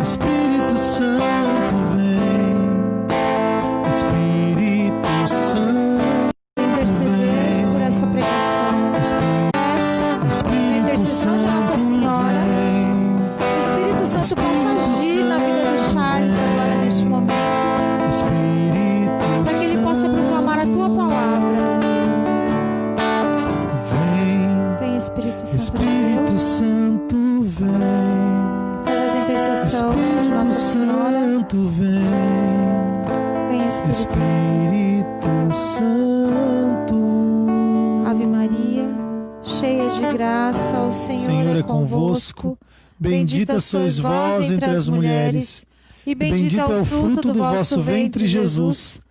Espírito Santo vem, Espírito Santo interceder por essa pregação. A intercessão de Nossa Senhora. O Espírito Santo possa agir na vida do Charles agora neste momento, para que ele possa proclamar a tua palavra. Vem Espírito Santo de Deus. Santo vem, Através da intercessão de Nossa Senhora. Santo Vem Espírito Santo. Ave Maria, cheia de graça, o Senhor é convosco. Bendita sois vós entre as mulheres, e bendito é o fruto do vosso ventre, Jesus.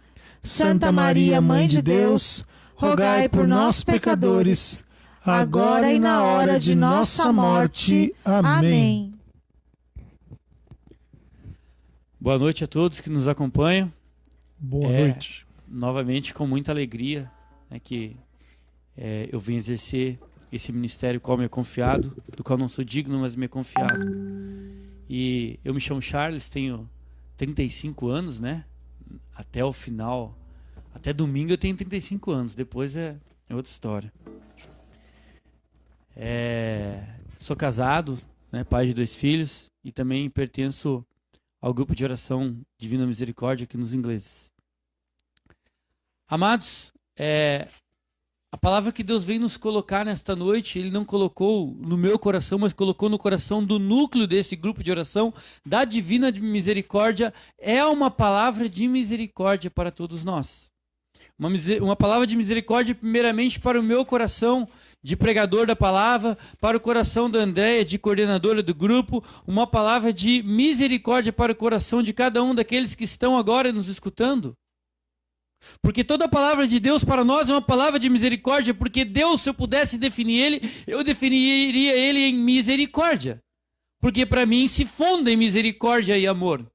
Santa Maria, Mãe de Deus, rogai por nós, pecadores, agora e na hora de nossa morte. Amém. Boa noite a todos que nos acompanham. Boa noite. Novamente, com muita alegria, que eu venho exercer esse ministério qual me é confiado, do qual não sou digno, mas me é confiado. E eu me chamo Charles, tenho 35 anos, né? Até o final, até domingo eu tenho 35 anos, depois é outra história. Sou casado, né? Pai de 2 filhos, e também pertenço ao grupo de oração Divina Misericórdia aqui nos ingleses. Amados, a palavra que Deus vem nos colocar nesta noite, Ele não colocou no meu coração, mas colocou no coração do núcleo desse grupo de oração, da Divina Misericórdia, é uma palavra de misericórdia para todos nós. Uma palavra de misericórdia primeiramente para o meu coração, de pregador da palavra, para o coração da Andréia, de coordenadora do grupo, uma palavra de misericórdia para o coração de cada um daqueles que estão agora nos escutando. Porque toda a palavra de Deus para nós é uma palavra de misericórdia, porque Deus, se eu pudesse definir Ele, eu definiria Ele em misericórdia. Porque para mim se fundem misericórdia e amor.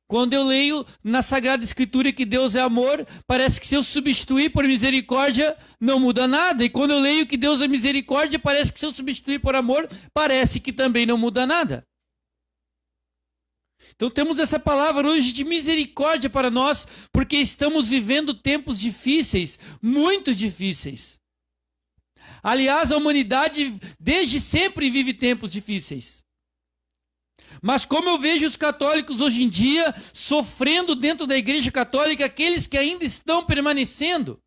Quando eu leio na Sagrada Escritura que Deus é amor, parece que se eu substituir por misericórdia, não muda nada. E quando eu leio que Deus é misericórdia, parece que se eu substituir por amor, parece que também não muda nada. Então temos essa palavra hoje de misericórdia para nós, porque estamos vivendo tempos difíceis, muito difíceis. Aliás, a humanidade desde sempre vive tempos difíceis. Mas como eu vejo os católicos hoje em dia sofrendo dentro da Igreja Católica, aqueles que ainda estão permanecendo.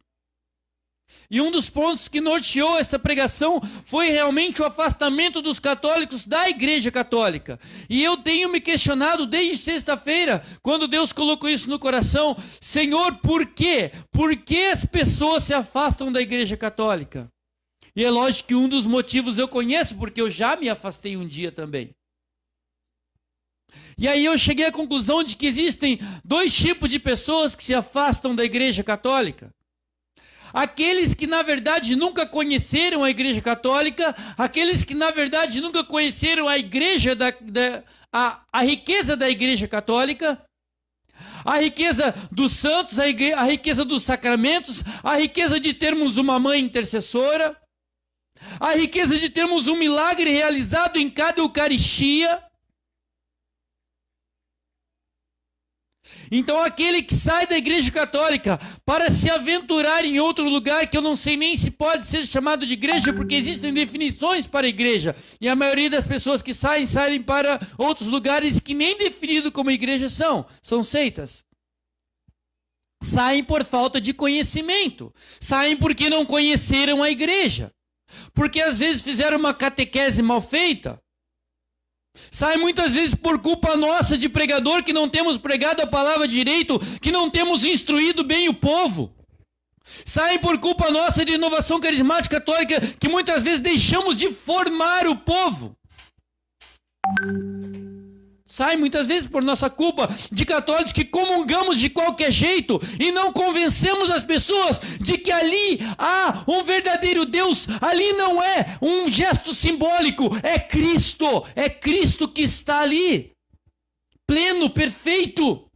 E um dos pontos que norteou esta pregação foi realmente o afastamento dos católicos da Igreja Católica. E eu tenho me questionado desde sexta-feira, quando Deus colocou isso no coração, Senhor, por quê? Por que as pessoas se afastam da Igreja Católica? E é lógico que um dos motivos eu conheço, porque eu já me afastei um dia também. E aí eu cheguei à conclusão de que existem 2 tipos de pessoas que se afastam da Igreja Católica. Aqueles que na verdade nunca conheceram a Igreja Católica, aqueles que na verdade nunca conheceram a igreja a riqueza da Igreja Católica, a riqueza dos santos, a riqueza dos sacramentos, a riqueza de termos uma mãe intercessora, a riqueza de termos um milagre realizado em cada Eucaristia. Então aquele que sai da Igreja Católica para se aventurar em outro lugar, que eu não sei nem se pode ser chamado de igreja, porque existem definições para a igreja, e a maioria das pessoas que saem para outros lugares que nem definido como igreja são seitas. Saem por falta de conhecimento, saem porque não conheceram a igreja, porque às vezes fizeram uma catequese mal feita. Sai muitas vezes por culpa nossa de pregador, que não temos pregado a palavra direito, que não temos instruído bem o povo. Sai por culpa nossa de inovação carismática católica, que muitas vezes deixamos de formar o povo. Sai muitas vezes por nossa culpa de católicos que comungamos de qualquer jeito e não convencemos as pessoas de que ali há um verdadeiro Deus, ali não é um gesto simbólico, é Cristo que está ali, pleno, perfeito,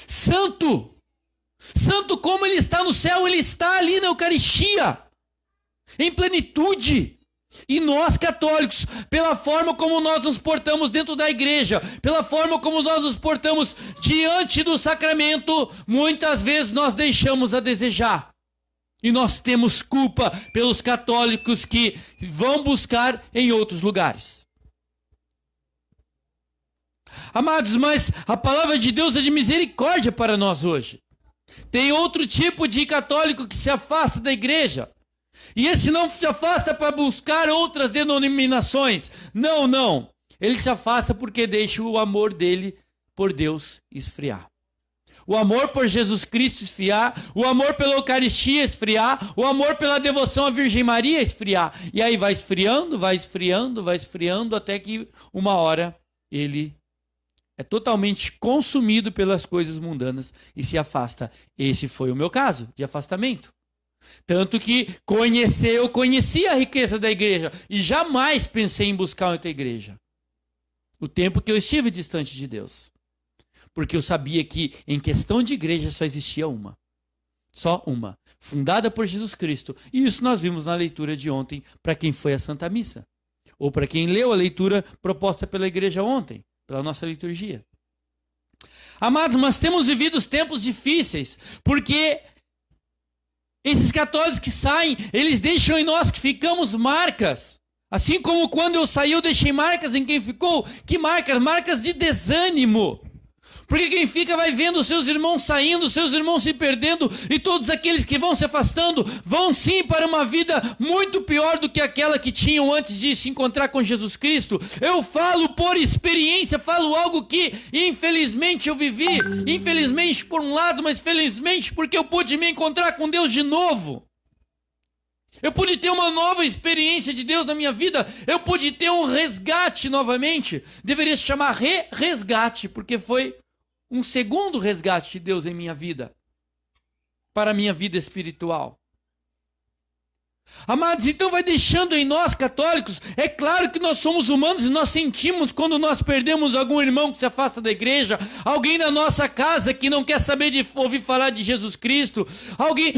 santo como Ele está no céu, Ele está ali na Eucaristia, em plenitude. E nós, católicos, pela forma como nós nos portamos dentro da igreja, pela forma como nós nos portamos diante do sacramento, muitas vezes nós deixamos a desejar. E nós temos culpa pelos católicos que vão buscar em outros lugares. Amados, mas a palavra de Deus é de misericórdia para nós hoje. Tem outro tipo de católico que se afasta da igreja. E esse não se afasta para buscar outras denominações. Não, não. Ele se afasta porque deixa o amor dele por Deus esfriar. O amor por Jesus Cristo esfriar, o amor pela Eucaristia esfriar, o amor pela devoção à Virgem Maria esfriar. E aí vai esfriando, vai esfriando, vai esfriando, até que uma hora ele é totalmente consumido pelas coisas mundanas e se afasta. Esse foi o meu caso de afastamento. Tanto que eu conhecia a riqueza da igreja e jamais pensei em buscar outra igreja. O tempo que eu estive distante de Deus. Porque eu sabia que em questão de igreja só existia uma. Só uma. Fundada por Jesus Cristo. E isso nós vimos na leitura de ontem para quem foi à Santa Missa. Ou para quem leu a leitura proposta pela igreja ontem. Pela nossa liturgia. Amados, mas temos vivido tempos difíceis. Porque esses católicos que saem, eles deixam em nós que ficamos marcas. Assim como quando eu saí, eu deixei marcas em quem ficou. Que marcas? Marcas de desânimo. Porque quem fica vai vendo os seus irmãos saindo, os seus irmãos se perdendo, e todos aqueles que vão se afastando vão sim para uma vida muito pior do que aquela que tinham antes de se encontrar com Jesus Cristo. Eu falo por experiência, falo algo que infelizmente eu vivi, infelizmente por um lado, mas felizmente porque eu pude me encontrar com Deus de novo. Eu pude ter uma nova experiência de Deus na minha vida, eu pude ter um resgate novamente. Deveria se chamar resgate, porque foi um segundo resgate de Deus em minha vida, para a minha vida espiritual. Amados, então vai deixando em nós católicos, é claro que nós somos humanos e nós sentimos quando nós perdemos algum irmão que se afasta da igreja, alguém na nossa casa que não quer saber de ouvir falar de Jesus Cristo,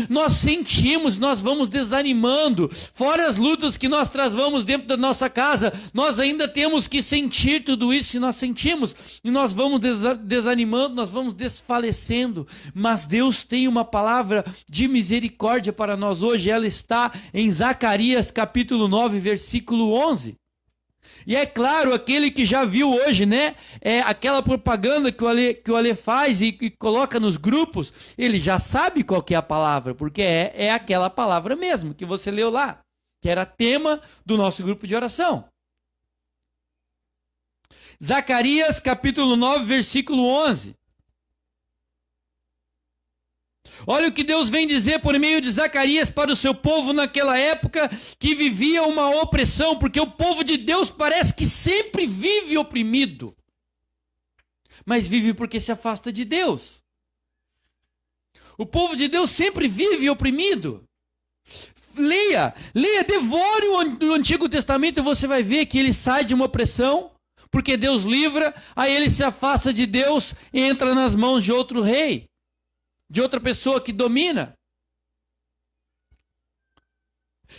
nós sentimos, nós vamos desanimando, fora as lutas que nós travamos dentro da nossa casa, nós ainda temos que sentir tudo isso que nós sentimos, e nós vamos desanimando, nós vamos desfalecendo, mas Deus tem uma palavra de misericórdia para nós hoje, ela está em Zacarias capítulo 9, versículo 11. E é claro, aquele que já viu hoje, né? É aquela propaganda que o Ale faz e coloca nos grupos, ele já sabe qual que é a palavra, porque é aquela palavra mesmo que você leu lá, que era tema do nosso grupo de oração. Zacarias capítulo 9, versículo 11. Olha o que Deus vem dizer por meio de Zacarias para o seu povo naquela época que vivia uma opressão, porque o povo de Deus parece que sempre vive oprimido, mas vive porque se afasta de Deus. O povo de Deus sempre vive oprimido. Leia, devore o Antigo Testamento e você vai ver que ele sai de uma opressão, porque Deus livra, aí ele se afasta de Deus e entra nas mãos de outro rei. De outra pessoa que domina.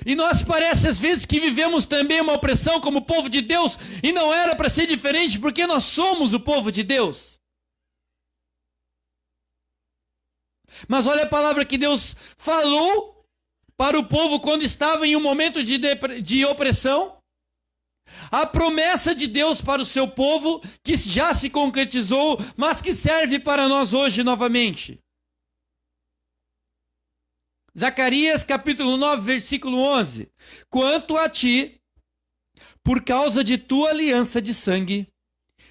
E nós parece às vezes que vivemos também uma opressão como povo de Deus, e não era para ser diferente, porque nós somos o povo de Deus. Mas olha a palavra que Deus falou para o povo quando estava em um momento de opressão. A promessa de Deus para o seu povo, que já se concretizou, mas que serve para nós hoje novamente. Zacarias capítulo 9, versículo 11. Quanto a ti, por causa de tua aliança de sangue,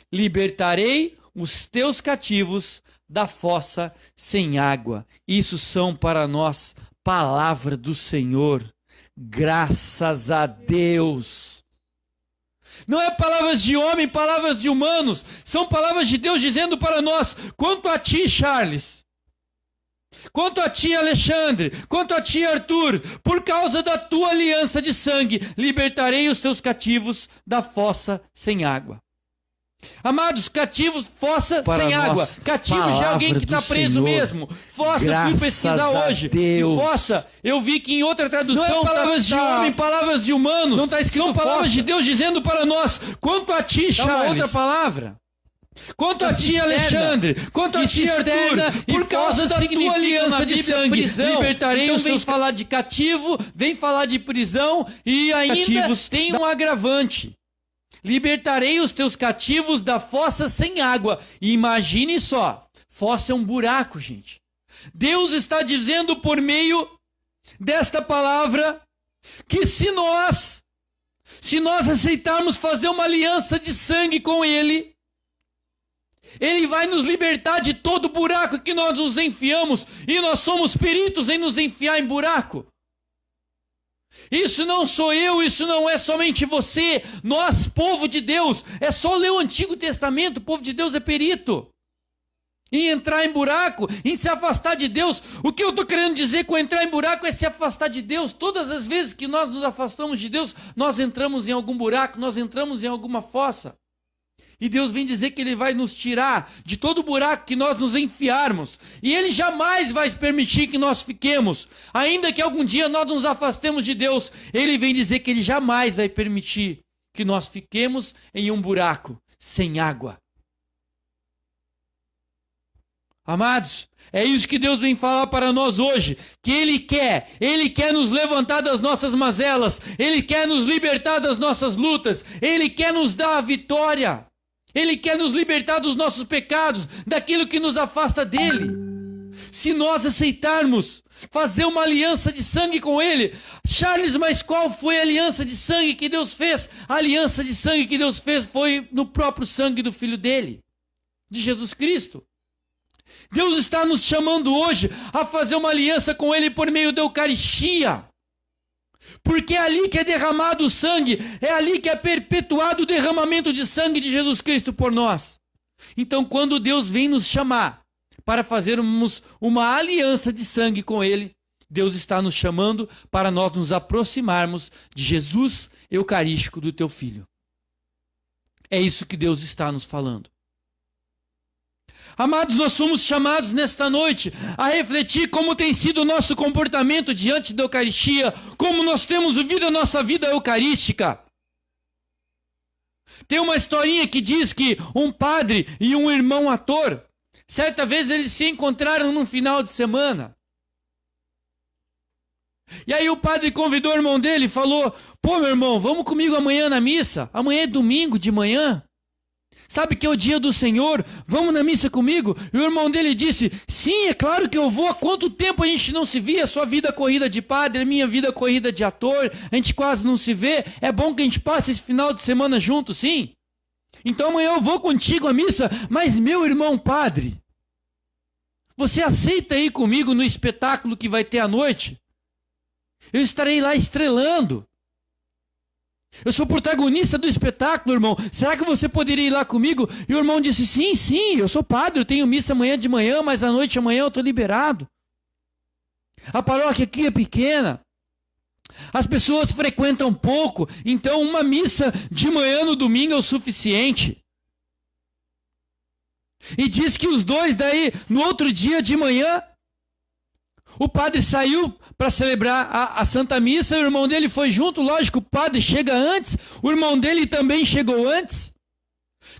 libertarei os teus cativos da fossa sem água. Isso são para nós palavra do Senhor. Graças a Deus. Não é palavras de homem, palavras de humanos. São palavras de Deus dizendo para nós, quanto a ti, Charles, quanto a ti, Alexandre, quanto a ti, Arthur, por causa da tua aliança de sangue, libertarei os teus cativos da fossa sem água. Amados, cativos, fossa Para sem água. nós, Cativo já é alguém que está palavra do preso Senhor. mesmo. Fossa, eu Graças fui pesquisar a hoje. Deus. E fossa, eu vi que em outra tradução Não é palavras de homem, palavras de humanos. Não está escrito São palavras fossa. de Deus dizendo para nós. Quanto a ti, Dá uma Charles. outra palavra. Quanto A a ti, cisterna. Alexandre, quanto a E ti, cisterna Arthur, e por causa fossa da tua significa aliança na de Bíblia sangue, prisão. libertarei Então os vem teus falar de cativo, vem falar de prisão e ainda Cativos tem um agravante. Libertarei os teus cativos da fossa sem água. E imagine só, fossa é um buraco, gente. Deus está dizendo por meio desta palavra que se nós aceitarmos fazer uma aliança de sangue com Ele, Ele vai nos libertar de todo buraco que nós nos enfiamos, e nós somos peritos em nos enfiar em buraco. Isso não sou eu, isso não é somente você, nós, povo de Deus, é só ler o Antigo Testamento, o povo de Deus é perito em entrar em buraco, em se afastar de Deus. O que eu estou querendo dizer com entrar em buraco é se afastar de Deus. Todas as vezes que nós nos afastamos de Deus, nós entramos em algum buraco, nós entramos em alguma fossa. E Deus vem dizer que Ele vai nos tirar de todo buraco que nós nos enfiarmos. E Ele jamais vai permitir que nós fiquemos. Ainda que algum dia nós nos afastemos de Deus, Ele vem dizer que Ele jamais vai permitir que nós fiquemos em um buraco sem água. Amados, é isso que Deus vem falar para nós hoje, que Ele quer nos levantar das nossas mazelas, Ele quer nos libertar das nossas lutas, Ele quer nos dar a vitória, Ele quer nos libertar dos nossos pecados, daquilo que nos afasta dEle. Se nós aceitarmos fazer uma aliança de sangue com Ele, Charles, mas qual foi a aliança de sangue que Deus fez? A aliança de sangue que Deus fez foi no próprio sangue do Filho dEle, de Jesus Cristo. Deus está nos chamando hoje a fazer uma aliança com Ele por meio da Eucaristia. Porque é ali que é derramado o sangue, é ali que é perpetuado o derramamento de sangue de Jesus Cristo por nós. Então, quando Deus vem nos chamar para fazermos uma aliança de sangue com Ele, Deus está nos chamando para nós nos aproximarmos de Jesus Eucarístico do Teu Filho. É isso que Deus está nos falando. Amados, nós somos chamados nesta noite a refletir como tem sido o nosso comportamento diante da Eucaristia, como nós temos vivido a nossa vida eucarística. Tem uma historinha que diz que um padre e um irmão ator, certa vez eles se encontraram num final de semana. E aí o padre convidou o irmão dele e falou: pô, meu irmão, vamos comigo amanhã na missa? Amanhã é domingo de manhã. Sabe que é o dia do Senhor? Vamos na missa comigo? E o irmão dele disse: sim, é claro que eu vou. Há quanto tempo a gente não se via? A sua vida corrida de padre, a minha vida corrida de ator. A gente quase não se vê. É bom que a gente passe esse final de semana junto, sim? Então amanhã eu vou contigo à missa. Mas meu irmão padre, você aceita ir comigo no espetáculo que vai ter à noite? Eu estarei lá estrelando. Eu sou protagonista do espetáculo, irmão. Será que você poderia ir lá comigo? E o irmão disse: sim, eu sou padre, eu tenho missa amanhã de manhã, mas à noite amanhã eu estou liberado. A paróquia aqui é pequena. As pessoas frequentam pouco, então uma missa de manhã no domingo é o suficiente. E diz que os dois daí, no outro dia de manhã, o padre saiu para celebrar a Santa Missa, o irmão dele foi junto, lógico, o padre chega antes, o irmão dele também chegou antes.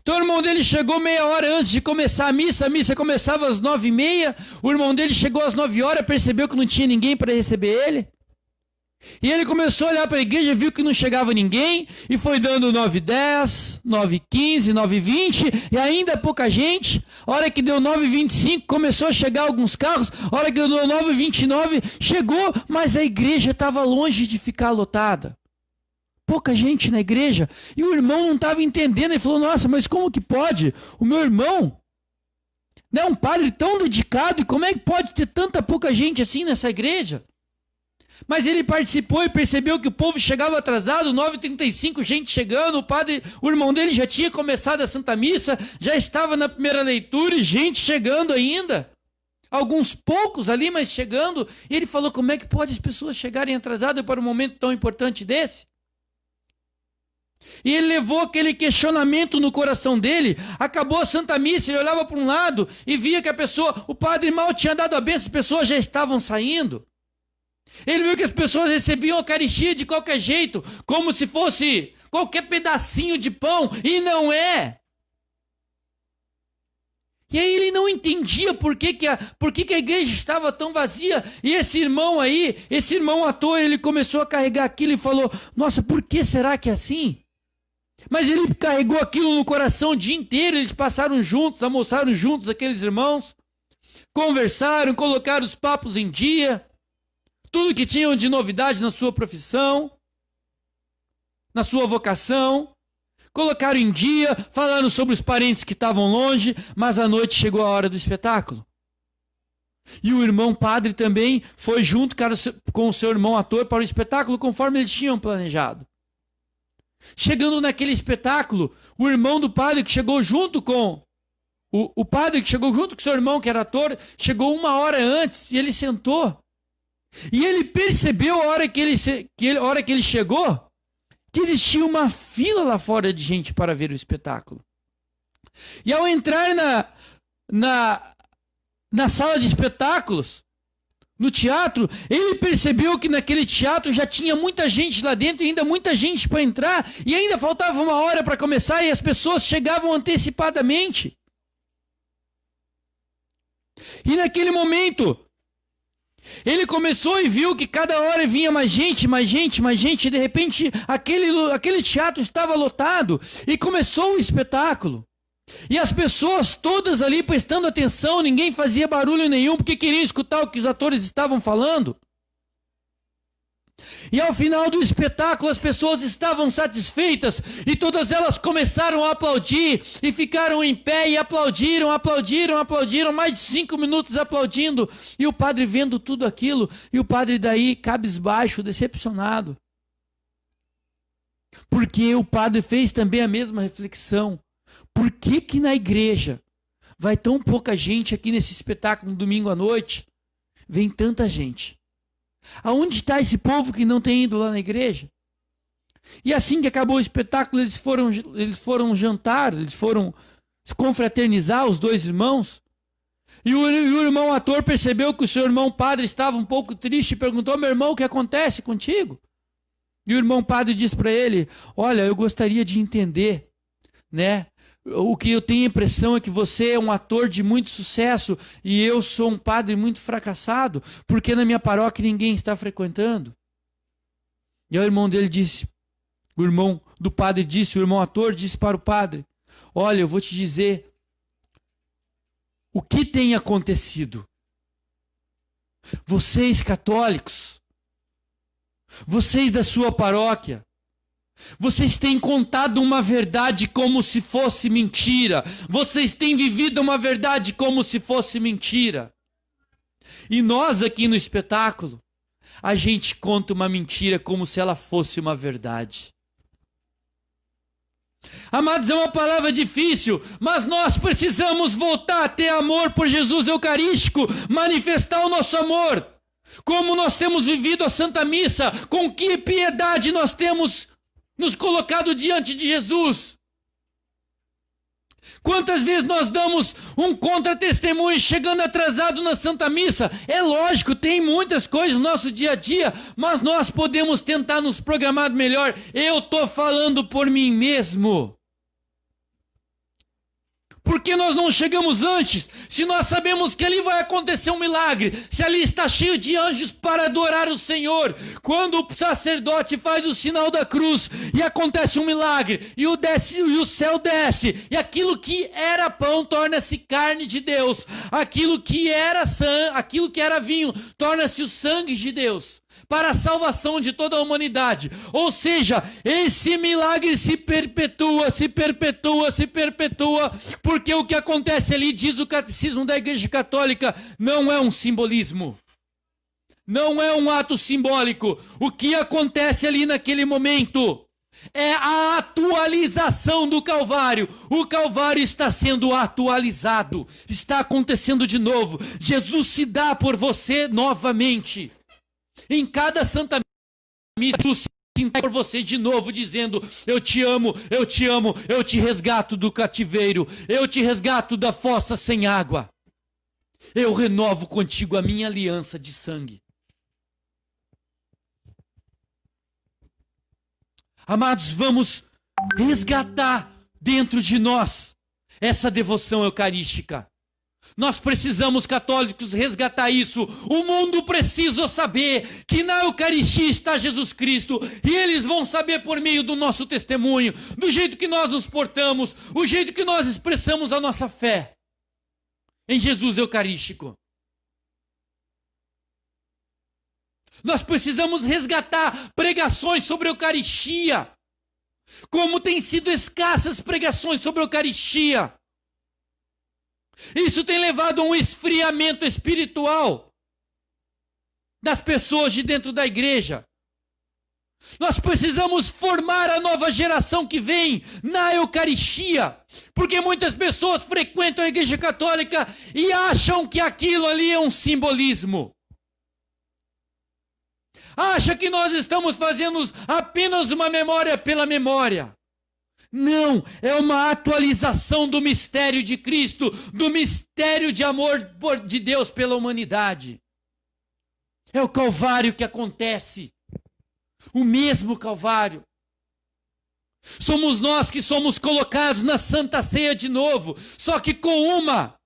Então o irmão dele chegou meia hora antes de começar a missa começava às 9h30, o irmão dele chegou às 9 horas, percebeu que não tinha ninguém para receber ele. E ele começou a olhar para a igreja, viu que não chegava ninguém, e foi dando 9h10, 9h15, 9h20, e ainda pouca gente. A hora que deu 9h25, começou a chegar alguns carros. A hora que deu 9h29, chegou, mas a igreja estava longe de ficar lotada. Pouca gente na igreja. E o irmão não estava entendendo. Ele falou: nossa, mas como que pode? O meu irmão não é um padre tão dedicado, e como é que pode ter tanta pouca gente assim nessa igreja? Mas ele participou e percebeu que o povo chegava atrasado, 9h35, gente chegando, o irmão dele já tinha começado a Santa Missa, já estava na primeira leitura e gente chegando ainda. Alguns poucos ali, mas chegando. E ele falou: como é que pode as pessoas chegarem atrasadas para um momento tão importante desse? E ele levou aquele questionamento no coração dele. Acabou a Santa Missa, ele olhava para um lado e via que o padre mal tinha dado a bênção, as pessoas já estavam saindo. Ele viu que as pessoas recebiam a Eucaristia de qualquer jeito, como se fosse qualquer pedacinho de pão, e não é. E aí ele não entendia por que a igreja estava tão vazia. E esse irmão aí, esse irmão ator, ele começou a carregar aquilo e falou: nossa, por que será que é assim? Mas ele carregou aquilo no coração o dia inteiro. Eles passaram juntos, almoçaram juntos, aqueles irmãos, conversaram, colocaram os papos em dia, tudo que tinham de novidade na sua profissão, na sua vocação, colocaram em dia, falaram sobre os parentes que estavam longe, mas à noite chegou a hora do espetáculo. E o irmão padre também foi junto com o seu irmão ator para o espetáculo, conforme eles tinham planejado. Chegando naquele espetáculo, o irmão do padre que chegou junto com o padre que chegou junto com seu irmão, que era ator, chegou 1 hora antes e ele sentou. E ele percebeu a hora que ele chegou, que existia uma fila lá fora de gente para ver o espetáculo. E ao entrar na sala de espetáculos, no teatro, ele percebeu que naquele teatro já tinha muita gente lá dentro, e ainda muita gente para entrar, e ainda faltava 1 hora para começar, e as pessoas chegavam antecipadamente. E naquele momento, ele começou e viu que cada hora vinha mais gente, e de repente aquele teatro estava lotado, e começou o espetáculo. E as pessoas todas ali prestando atenção, ninguém fazia barulho nenhum, porque queriam escutar o que os atores estavam falando. E ao final do espetáculo as pessoas estavam satisfeitas, e todas elas começaram a aplaudir, e ficaram em pé, e aplaudiram, mais de 5 minutos aplaudindo, e o padre vendo tudo aquilo, e o padre daí cabisbaixo, decepcionado. Porque o padre fez também a mesma reflexão. Por que na igreja vai tão pouca gente aqui nesse espetáculo no domingo à noite? Vem tanta gente. Aonde está esse povo que não tem ido lá na igreja? E assim que acabou o espetáculo, eles foram jantar, eles foram se confraternizar, os 2 irmãos. E o irmão ator percebeu que o seu irmão padre estava um pouco triste e perguntou: meu irmão, o que acontece contigo? E o irmão padre disse para ele: olha, eu gostaria de entender, né? O que eu tenho a impressão é que você é um ator de muito sucesso e eu sou um padre muito fracassado, porque na minha paróquia ninguém está frequentando. E aí o irmão dele disse, o irmão do padre disse, o irmão ator disse para o padre: olha, eu vou te dizer o que tem acontecido. Vocês católicos, vocês da sua paróquia, vocês têm contado uma verdade como se fosse mentira. Vocês têm vivido uma verdade como se fosse mentira. E nós aqui no espetáculo, a gente conta uma mentira como se ela fosse uma verdade. Amados, é uma palavra difícil, mas nós precisamos voltar a ter amor por Jesus Eucarístico, manifestar o nosso amor. Como nós temos vivido a Santa Missa, com que piedade nós temos nos colocado diante de Jesus. Quantas vezes nós damos um contra-testemunho chegando atrasado na Santa Missa? É lógico, tem muitas coisas no nosso dia a dia, mas nós podemos tentar nos programar melhor. Eu estou falando por mim mesmo. Por que nós não chegamos antes? Se nós sabemos que ali vai acontecer um milagre, se ali está cheio de anjos para adorar o Senhor, quando o sacerdote faz o sinal da cruz e acontece um milagre, e o céu desce, e aquilo que era pão torna-se carne de Deus, aquilo que era vinho torna-se o sangue de Deus, para a salvação de toda a humanidade. Ou seja, esse milagre se perpetua, porque o que acontece ali, diz o Catecismo da Igreja Católica, não é um simbolismo, não é um ato simbólico. O que acontece ali naquele momento é a atualização do Calvário. O Calvário está sendo atualizado, está acontecendo de novo. Jesus se dá por você novamente. Em cada Santa Missa, Jesus se por você de novo, dizendo: eu te amo, eu te amo, eu te resgato do cativeiro, eu te resgato da fossa sem água. Eu renovo contigo a minha aliança de sangue. Amados, vamos resgatar dentro de nós essa devoção eucarística. Nós precisamos, católicos, resgatar isso. O mundo precisa saber que na Eucaristia está Jesus Cristo. E eles vão saber por meio do nosso testemunho, do jeito que nós nos portamos, o jeito que nós expressamos a nossa fé em Jesus Eucarístico. Nós precisamos resgatar pregações sobre a Eucaristia. Como têm sido escassas pregações sobre a Eucaristia. Isso tem levado a um esfriamento espiritual das pessoas de dentro da igreja. Nós precisamos formar a nova geração que vem na Eucaristia, porque muitas pessoas frequentam a igreja católica e acham que aquilo ali é um simbolismo. Acha que nós estamos fazendo apenas uma memória pela memória. Não, é uma atualização do mistério de Cristo, do mistério de amor de Deus pela humanidade. É o Calvário que acontece, o mesmo Calvário. Somos nós que somos colocados na Santa Ceia de novo, só que com uma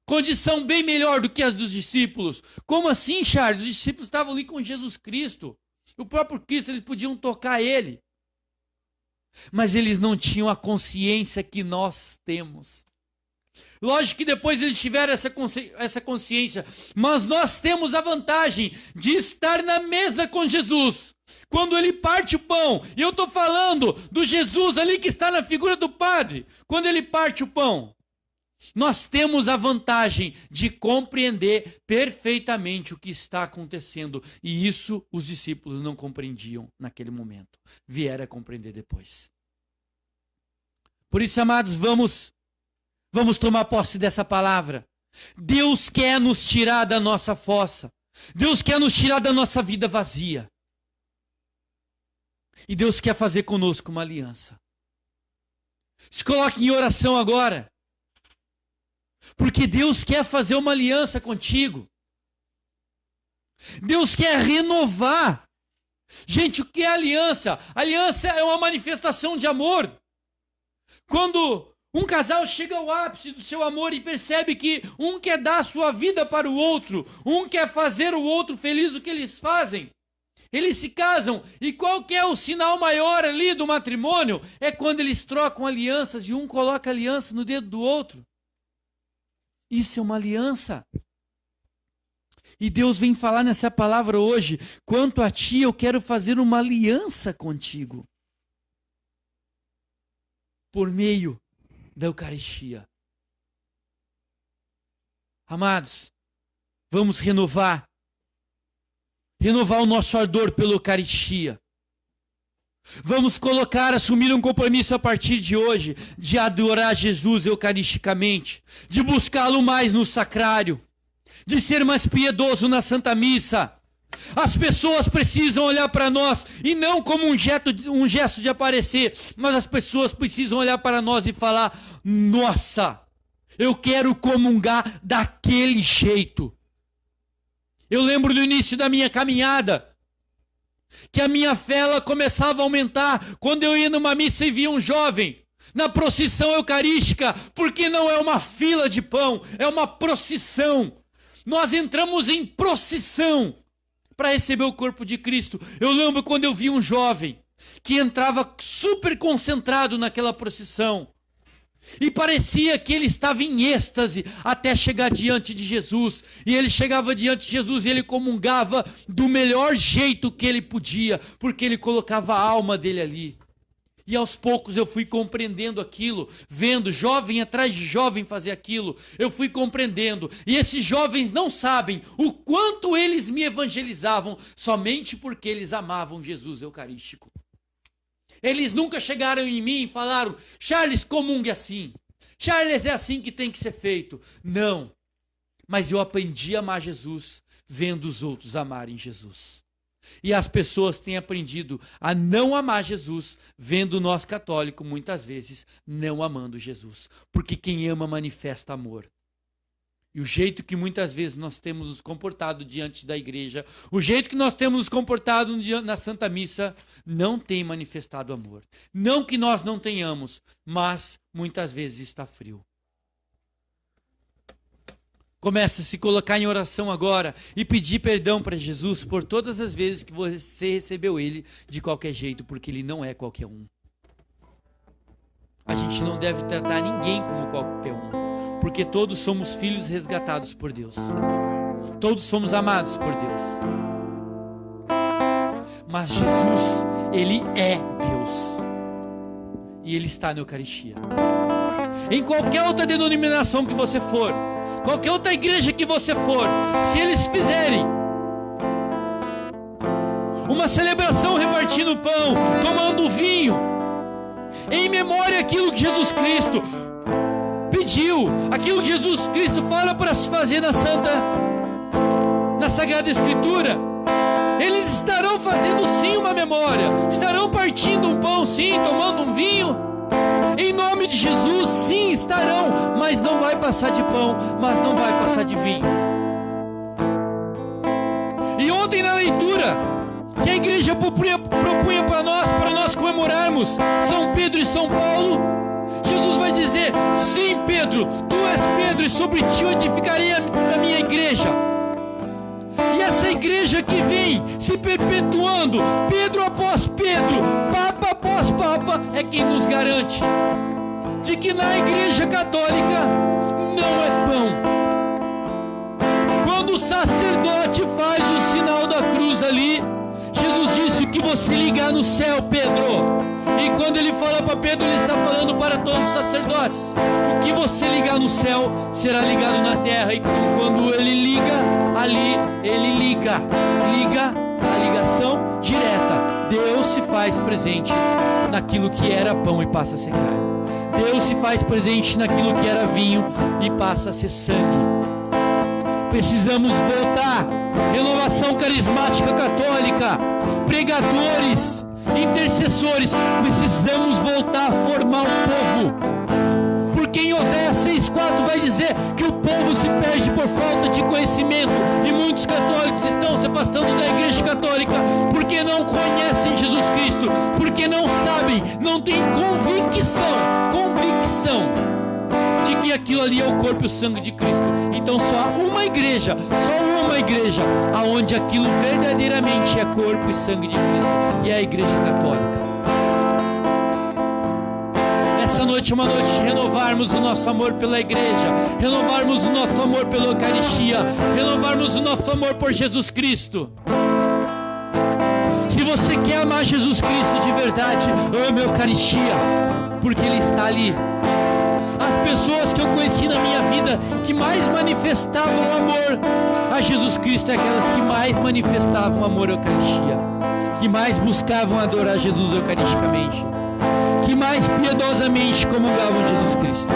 condição bem melhor do que as dos discípulos. Como assim, Charles? Os discípulos estavam ali com Jesus Cristo. O próprio Cristo, eles podiam tocar ele. Mas eles não tinham a consciência que nós temos. Lógico que depois eles tiveram essa consciência, mas nós temos a vantagem de estar na mesa com Jesus. Quando ele parte o pão, e eu estou falando do Jesus ali que está na figura do Padre, quando ele parte o pão, nós temos a vantagem de compreender perfeitamente o que está acontecendo. E isso os discípulos não compreendiam naquele momento. Vieram a compreender depois. Por isso, amados, vamos tomar posse dessa palavra. Deus quer nos tirar da nossa fossa. Deus quer nos tirar da nossa vida vazia. E Deus quer fazer conosco uma aliança. Se coloque em oração agora. Porque Deus quer fazer uma aliança contigo. Deus quer renovar. Gente, o que é aliança? Aliança é uma manifestação de amor. Quando um casal chega ao ápice do seu amor e percebe que um quer dar a sua vida para o outro, um quer fazer o outro feliz do que eles fazem, eles se casam. E qual que é o sinal maior ali do matrimônio? É quando eles trocam alianças e um coloca a aliança no dedo do outro. Isso é uma aliança. E Deus vem falar nessa palavra hoje: quanto a ti, eu quero fazer uma aliança contigo. Por meio da Eucaristia. Amados, vamos renovar o nosso ardor pela Eucaristia. Vamos assumir um compromisso a partir de hoje, de adorar Jesus eucaristicamente, de buscá-lo mais no sacrário, de ser mais piedoso na Santa Missa. As pessoas precisam olhar para nós, e não como um gesto de aparecer, mas as pessoas precisam olhar para nós e falar: nossa, eu quero comungar daquele jeito. Eu lembro do início da minha caminhada, que a minha fé ela começava a aumentar quando eu ia numa missa e via um jovem na procissão eucarística, porque não é uma fila de pão, é uma procissão. Nós entramos em procissão para receber o corpo de Cristo. Eu lembro quando eu vi um jovem que entrava super concentrado naquela procissão e parecia que ele estava em êxtase até chegar diante de Jesus. E ele chegava diante de Jesus e ele comungava do melhor jeito que ele podia, porque ele colocava a alma dele ali. E aos poucos eu fui compreendendo aquilo, vendo jovem atrás de jovem fazer aquilo, eu fui compreendendo. E esses jovens não sabem o quanto eles me evangelizavam somente porque eles amavam Jesus eucarístico. Eles nunca chegaram em mim e falaram: Charles, comungue assim. Charles, é assim que tem que ser feito. Não. Mas eu aprendi a amar Jesus vendo os outros amarem Jesus. E as pessoas têm aprendido a não amar Jesus, vendo nós católicos, muitas vezes, não amando Jesus. Porque quem ama manifesta amor. E o jeito que muitas vezes nós temos nos comportado diante da igreja, o jeito que nós temos nos comportado na Santa Missa, não tem manifestado amor. Não que nós não tenhamos, mas muitas vezes está frio. Comece a se colocar em oração agora e pedir perdão para Jesus por todas as vezes que você recebeu Ele de qualquer jeito, porque Ele não é qualquer um. A gente não deve tratar ninguém como qualquer um, porque todos somos filhos resgatados por Deus. Todos somos amados por Deus. Mas Jesus, Ele é Deus. E Ele está na Eucaristia. Em qualquer outra denominação que você for, qualquer outra igreja que você for, se eles fizerem uma celebração repartindo pão, tomando vinho, em memória aquilo que Jesus Cristo pediu, aquilo que Jesus Cristo fala para se fazer na Sagrada Escritura, eles estarão fazendo sim uma memória, estarão partindo um pão sim, tomando um vinho, em nome de Jesus, sim, estarão, mas não vai passar de pão, mas não vai passar de vinho. E ontem na leitura, que a igreja propunha para nós comemorarmos São Pedro e São Paulo, Jesus vai dizer: sim, Pedro, tu és Pedro, e sobre ti eu edificarei a minha igreja. E essa igreja que vem se perpetuando, Pedro após Pedro, Papa após Papa, é quem nos garante de que na igreja católica não é pão. Quando o sacerdote faz o sinal da cruz ali, Jesus disse: o que você ligar no céu, Pedro. E quando ele fala para Pedro, ele está falando para todos os sacerdotes: o que você ligar no céu será ligado na terra. E quando ele liga ali, ele liga a ligação direta. Deus se faz presente naquilo que era pão e passa a ser carne. Deus se faz presente naquilo que era vinho e passa a ser sangue. Precisamos voltar. Renovação carismática católica, pregadores, intercessores, precisamos voltar a formar o povo. Porque em Oséias 6,4 vai dizer que o povo se perde por falta de conhecimento, e muitos católicos estão se afastando da igreja católica porque não conhecem Jesus Cristo, porque não sabem, não têm convicção de que aquilo ali é o corpo e o sangue de Cristo. Então só há uma igreja aonde aquilo verdadeiramente é corpo e sangue de Cristo, e é a igreja católica. Essa noite é uma noite de renovarmos o nosso amor pela igreja, renovarmos o nosso amor pela Eucaristia, renovarmos o nosso amor por Jesus Cristo. Se você quer amar Jesus Cristo de verdade, ame a Eucaristia, porque Ele está ali. As pessoas que eu conheci na minha vida que mais manifestavam amor a Jesus Cristo é aquelas que mais manifestavam amor à Eucaristia, que mais buscavam adorar Jesus eucaristicamente, que mais piedosamente comungavam Jesus Cristo.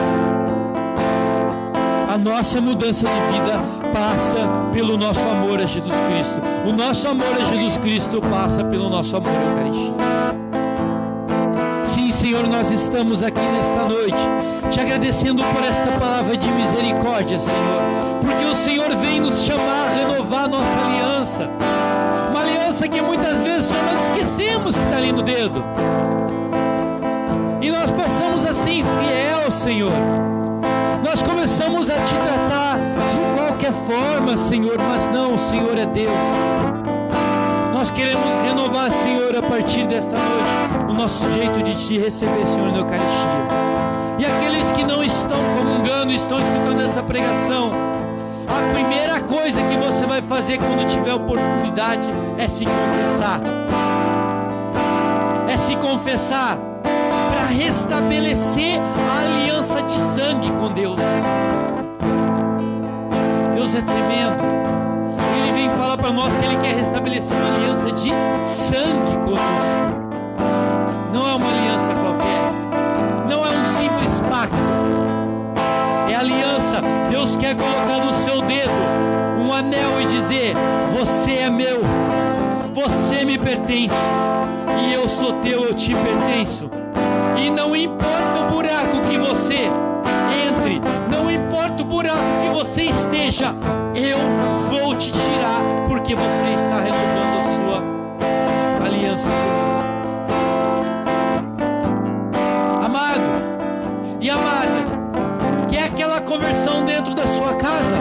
A nossa mudança de vida passa pelo nosso amor a Jesus Cristo. O nosso amor a Jesus Cristo passa pelo nosso amor à Eucaristia. Sim, Senhor, nós estamos aqui nesta noite te agradecendo por esta palavra de misericórdia, Senhor, porque o Senhor vem nos chamar a renovar a nossa aliança, uma aliança que muitas vezes nós esquecemos que está ali no dedo, e nós passamos a ser infiel, Senhor. Nós começamos a te tratar de qualquer forma, Senhor, mas não, o Senhor é Deus. Nós queremos renovar, Senhor, a partir desta noite, o nosso jeito de te receber, Senhor, na Eucaristia. E aqueles que não estão comungando, estão escutando essa pregação, a primeira coisa que você vai fazer quando tiver oportunidade é se confessar. É se confessar para restabelecer a aliança de sangue com Deus. Deus é tremendo. Ele vem falar para nós que Ele quer restabelecer uma aliança de sangue conosco. Não é uma aliança qualquer, não é um simples pacto, é aliança. Deus quer colocar no seu dedo um anel e dizer: você é meu, você me pertence, e eu sou teu, eu te pertenço. E não importa o buraco que você entre, não importa o buraco que você esteja, eu vou te tirar, porque você está renovando a sua aliança comigo. Amado e amada, quer aquela conversão dentro da sua casa?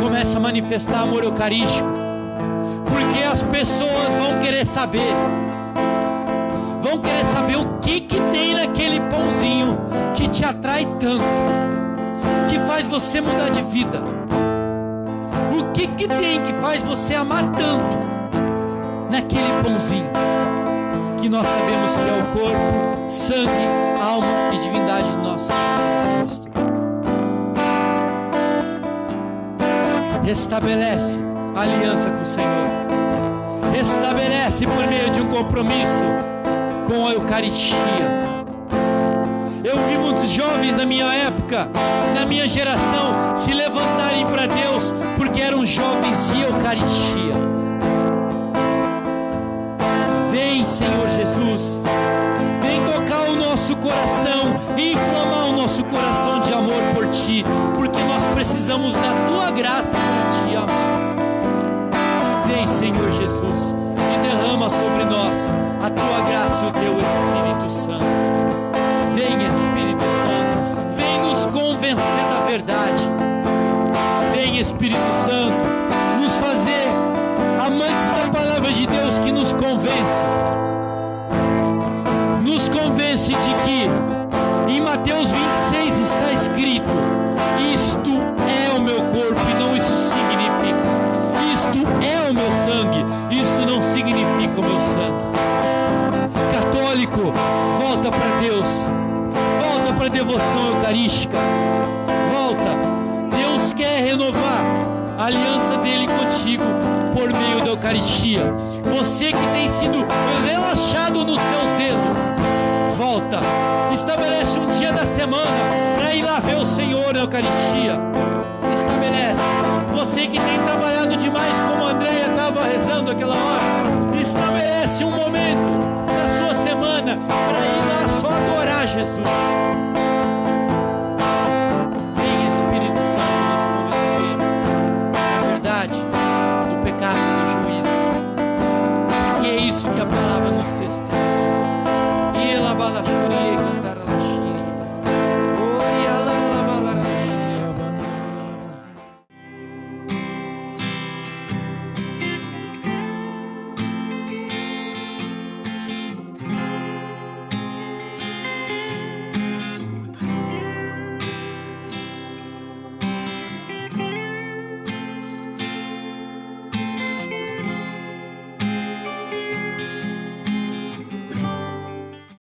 Começa a manifestar amor eucarístico, porque as pessoas vão querer saber o que tem naquele pãozinho que te atrai tanto, que faz você mudar de vida. O que tem que faz você amar tanto naquele pãozinho, que nós sabemos que é o corpo, sangue, alma e divindade de nosso Jesus Cristo. Restabelece a aliança com o Senhor. Restabelece por meio de um compromisso com a Eucaristia. Eu vi muitos jovens na minha época, na minha geração, se levantarem para Deus porque eram jovens de Eucaristia. Vem, Senhor Jesus, vem tocar o nosso coração e inflamar o nosso coração de amor por Ti, porque nós precisamos da Tua graça para Te amar. Vem, Senhor Jesus, e derrama sobre nós a Tua graça e o Teu Espírito Santo. Vem, Espírito Santo, vem nos convencer da verdade. Vem, Espírito Santo, nos fazer amantes da palavra de Deus, que nos convence. Nos convence de que em Mateus 26 está escrito: isto é o meu corpo, e não isso significa. Isto é o meu sangue, isto não significa o meu sangue. Católico, volta para Deus, volta para a devoção eucarística, volta. Deus quer renovar a aliança dele contigo por meio da Eucaristia. Você que tem sido relaxado no seu zelo, volta, estabelece um dia da semana para ir lá ver o Senhor na Eucaristia. Estabelece. Você que tem trabalhado demais, como a Andréia estava rezando aquela hora, estabelece um momento na sua semana para ir lá só adorar Jesus.